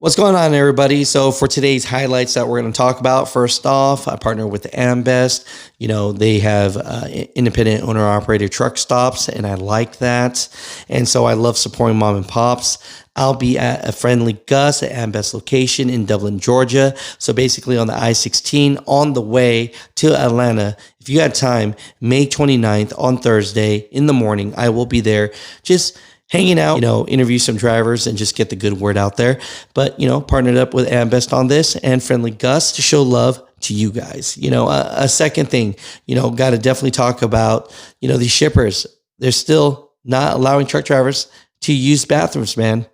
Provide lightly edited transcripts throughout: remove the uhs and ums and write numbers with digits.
What's going on, everybody? So for today's highlights that we're going to talk about, first off, I partner with Ambest. They have independent owner operator truck stops, and I like that. And so I love supporting mom and pops. I'll be at a Friendly Gus at Ambest location in Dublin, Georgia. So basically on the I-16 on the way to Atlanta. If you got time, May 29th on Thursday in the morning, I will be there. Just hanging out, interview some drivers and just get the good word out there. But, partnered up with Ambest on this and Friendly Gus to show love to you guys. A second thing, got to definitely talk about, these shippers. They're still not allowing truck drivers to use bathrooms, man.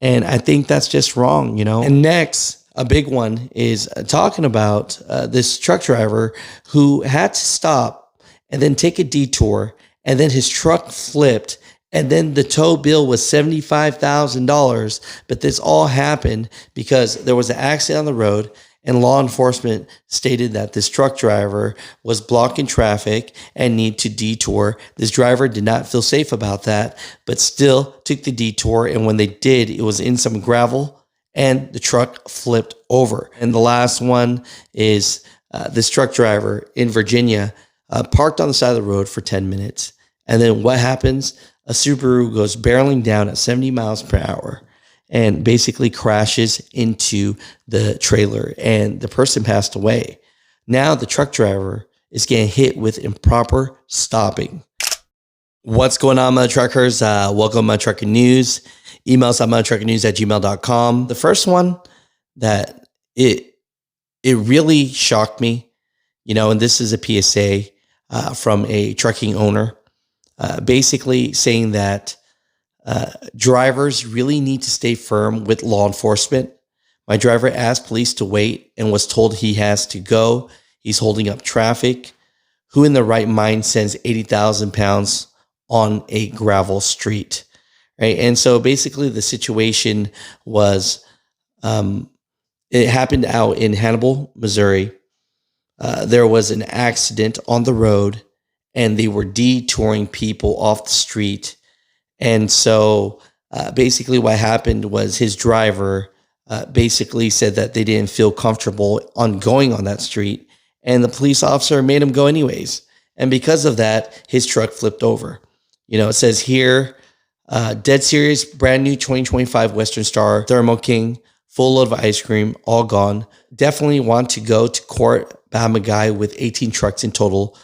And I think that's just wrong, And next, a big one is talking about this truck driver who had to stop and then take a detour, and then his truck flipped. And then the tow bill was $75,000. But this all happened because there was an accident on the road, and law enforcement stated that this truck driver was blocking traffic and need to detour. This driver did not feel safe about that, but still took the detour. And when they did, it was in some gravel and the truck flipped over. And the last one is this truck driver in Virginia parked on the side of the road for 10 minutes. And then what happens? A Subaru goes barreling down at 70 miles per hour and basically crashes into the trailer, and the person passed away. Now the truck driver is getting hit with improper stopping. What's going on, Mutha Truckers? Welcome to Trucker News. Email us at muthatruckernews@gmail.com. The first one that it really shocked me, and this is a PSA from a trucking owner. Basically saying that drivers really need to stay firm with law enforcement. My driver asked police to wait and was told he has to go. He's holding up traffic. Who in the right mind sends 80,000 pounds on a gravel street? Right. And so basically the situation was, it happened out in Hannibal, Missouri. There was an accident on the road, and they were detouring people off the street. And so basically what happened was his driver basically said that they didn't feel comfortable on going on that street, and the police officer made him go anyways. And because of that, his truck flipped over. It says here, dead serious, brand new 2025 Western Star Thermo King, full load of ice cream, all gone. Definitely want to go to court, but I'm a guy with 18 trucks in total.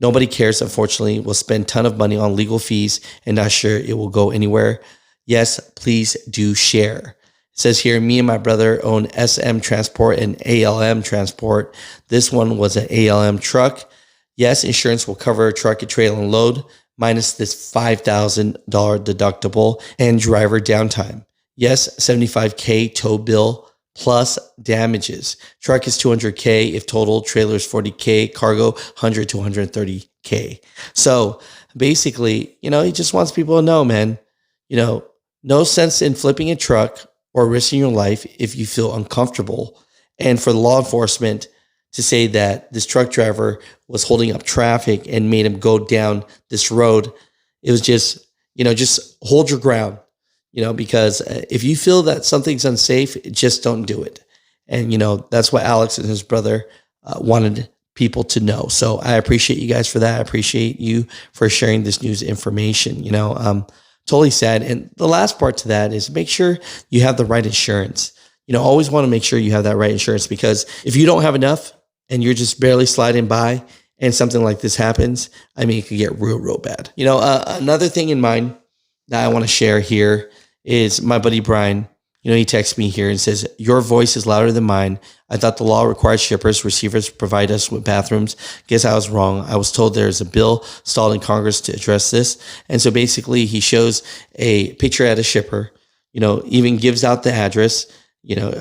Nobody cares, unfortunately. We'll spend a ton of money on legal fees and not sure it will go anywhere. Yes, please do share. It says here, me and my brother own SM Transport and ALM Transport. This one was an ALM truck. Yes, insurance will cover a truck, a trailer, and load, minus this $5,000 deductible and driver downtime. Yes, $75K tow bill plus damages. Truck is $200K if total, trailer is $40K, cargo $100 to $130K. So basically, he just wants people to know, man, no sense in flipping a truck or risking your life if you feel uncomfortable. And for the law enforcement to say that this truck driver was holding up traffic and made him go down this road, it was just, just hold your ground. Because if you feel that something's unsafe, just don't do it. And, that's what Alex and his brother wanted people to know. So I appreciate you guys for that. I appreciate you for sharing this news information. Totally sad. And the last part to that is make sure you have the right insurance. Always want to make sure you have that right insurance, because if you don't have enough and you're just barely sliding by and something like this happens, it could get real bad. Another thing in mind that I want to share here is my buddy Brian. He texts me here and says, your voice is louder than mine. I thought the law required shippers, receivers provide us with bathrooms. Guess I was wrong. I was told there's a bill stalled in Congress to address this. And so basically he shows a picture at a shipper, even gives out the address,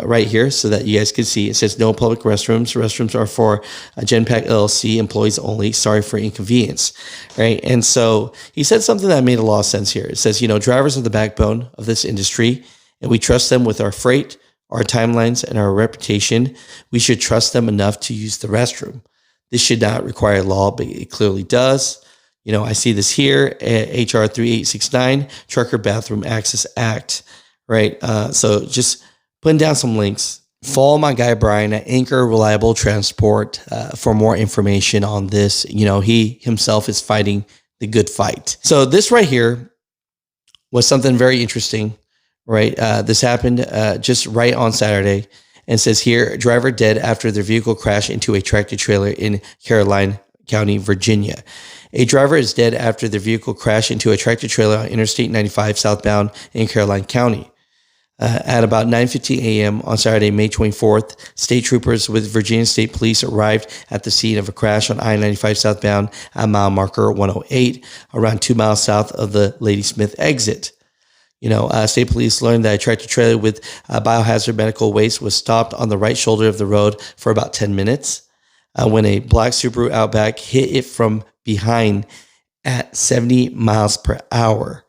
right here so that you guys can see. It says no public restrooms. Restrooms are for Genpack LLC employees only. Sorry for inconvenience, right? And so he said something that made a lot of sense here. It says, drivers are the backbone of this industry, and we trust them with our freight, our timelines, and our reputation. We should trust them enough to use the restroom. This should not require law, but it clearly does. I see this here, HR 3869, Trucker Bathroom Access Act, right? So just putting down some links. Follow my guy Brian at Anchor Reliable Transport for more information on this. He himself is fighting the good fight. So this right here was something very interesting, right? This happened just right on Saturday, and says here, driver dead after their vehicle crashed into a tractor trailer in Caroline County, Virginia. A driver is dead after their vehicle crashed into a tractor trailer on Interstate 95 southbound in Caroline County. At about 9:15 a.m. on Saturday, May 24th, state troopers with Virginia State Police arrived at the scene of a crash on I-95 southbound at mile marker 108, around 2 miles south of the Ladysmith exit. State police learned that a tractor trailer with biohazard medical waste was stopped on the right shoulder of the road for about 10 minutes when a black Subaru Outback hit it from behind at 70 miles per hour.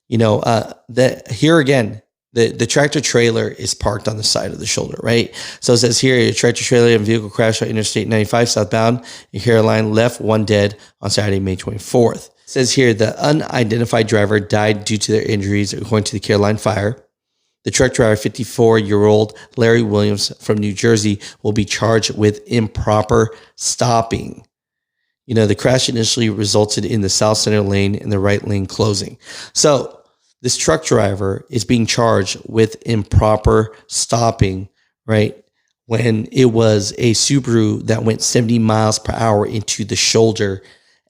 Here again, the tractor trailer is parked on the side of the shoulder, right? So it says here, a tractor trailer and vehicle crash on Interstate 95 southbound in Caroline, left one dead on Saturday, May 24th. It says here, the unidentified driver died due to their injuries, according to the Caroline Fire. The truck driver, 54-year-old Larry Williams from New Jersey, will be charged with improper stopping. The crash initially resulted in the south center lane and the right lane closing. So this truck driver is being charged with improper stopping, right? When it was a Subaru that went 70 miles per hour into the shoulder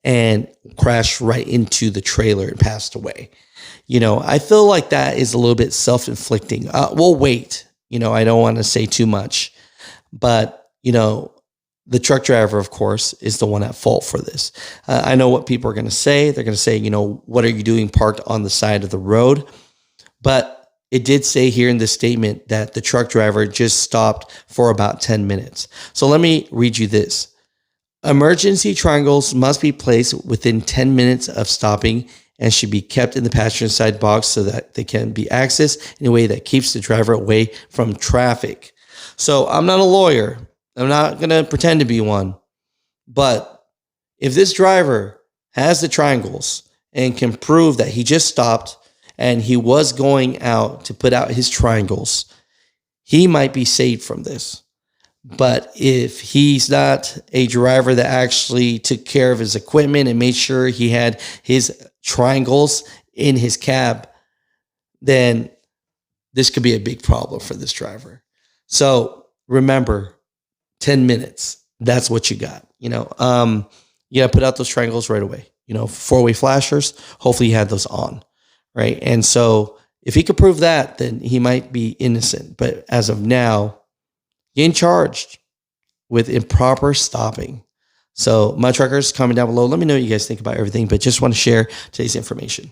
and crashed right into the trailer and passed away. I feel like that is a little bit self-inflicting. We'll wait. I don't want to say too much, but, the truck driver, of course, is the one at fault for this. I know what people are going to say. They're going to say, what are you doing parked on the side of the road? But it did say here in the statement that the truck driver just stopped for about 10 minutes. So let me read you this. Emergency triangles must be placed within 10 minutes of stopping and should be kept in the passenger side box so that they can be accessed in a way that keeps the driver away from traffic. So I'm not a lawyer. I'm not going to pretend to be one. But if this driver has the triangles and can prove that he just stopped and he was going out to put out his triangles, he might be saved from this. But if he's not a driver that actually took care of his equipment and made sure he had his triangles in his cab, then this could be a big problem for this driver. So remember, 10 minutes, that's what you got. You got to put out those triangles right away. Four-way flashers, hopefully you had those on, right? And so if he could prove that, then he might be innocent. But as of now, getting charged with improper stopping. So my truckers, comment down below. Let me know what you guys think about everything, but just want to share today's information.